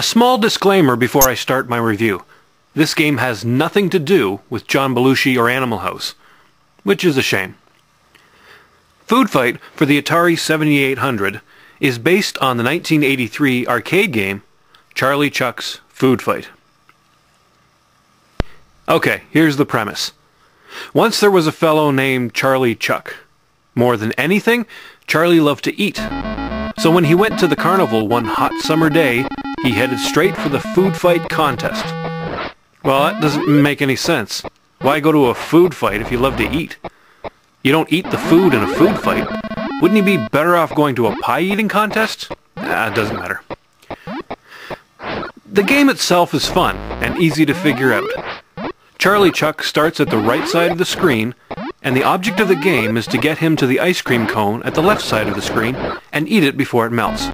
A small disclaimer before I start my review. This game has nothing to do with John Belushi or Animal House, which is a shame. Food Fight for the Atari 7800 is based on the 1983 arcade game Charlie Chuck's Food Fight. Okay, here's the premise. Once there was a fellow named Charlie Chuck. More than anything, Charlie loved to eat. So when he went to the carnival one hot summer day, he headed straight for the food fight contest. Well, that doesn't make any sense. Why go to a food fight if you love to eat? You don't eat the food in a food fight. Wouldn't you be better off going to a pie-eating contest? It doesn't matter. The game itself is fun and easy to figure out. Charlie Chuck starts at the right side of the screen, and the object of the game is to get him to the ice cream cone at the left side of the screen and eat it before it melts.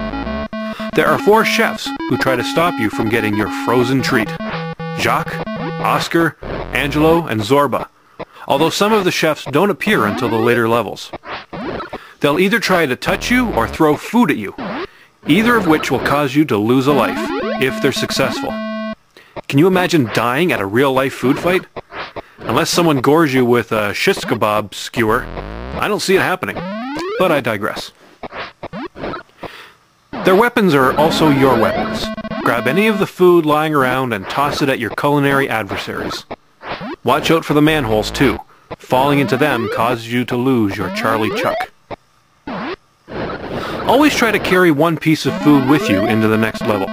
There are 4 chefs who try to stop you from getting your frozen treat. Jacques, Oscar, Angelo, and Zorba, although some of the chefs don't appear until the later levels. They'll either try to touch you or throw food at you, either of which will cause you to lose a life, if they're successful. Can you imagine dying at a real-life food fight? Unless someone gores you with a shish kebab skewer, I don't see it happening. But I digress. Their weapons are also your weapons. Grab any of the food lying around and toss it at your culinary adversaries. Watch out for the manholes too. Falling into them causes you to lose your Charlie Chuck. Always try to carry one piece of food with you into the next level.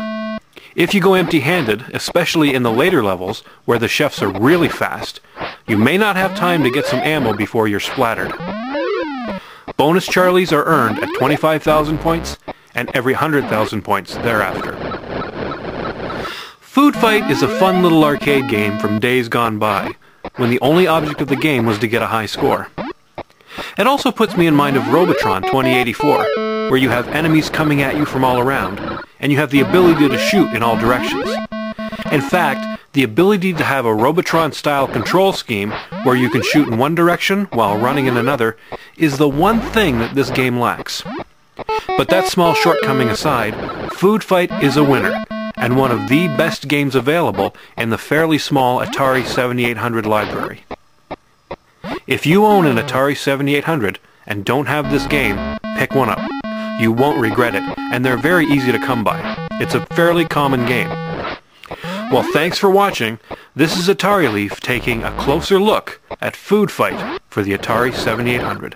If you go empty-handed, especially in the later levels where the chefs are really fast, you may not have time to get some ammo before you're splattered. Bonus Charlies are earned at 25,000 points and every 100,000 points thereafter. Food Fight is a fun little arcade game from days gone by, when the only object of the game was to get a high score. It also puts me in mind of Robotron 2084, where you have enemies coming at you from all around, and you have the ability to shoot in all directions. In fact, the ability to have a Robotron-style control scheme where you can shoot in one direction while running in another is the one thing that this game lacks. But that small shortcoming aside, Food Fight is a winner, and one of the best games available in the fairly small Atari 7800 library. If you own an Atari 7800 and don't have this game, pick one up. You won't regret it, and they're very easy to come by. It's a fairly common game. Well, thanks for watching. This is Atari Leaf taking a closer look at Food Fight for the Atari 7800.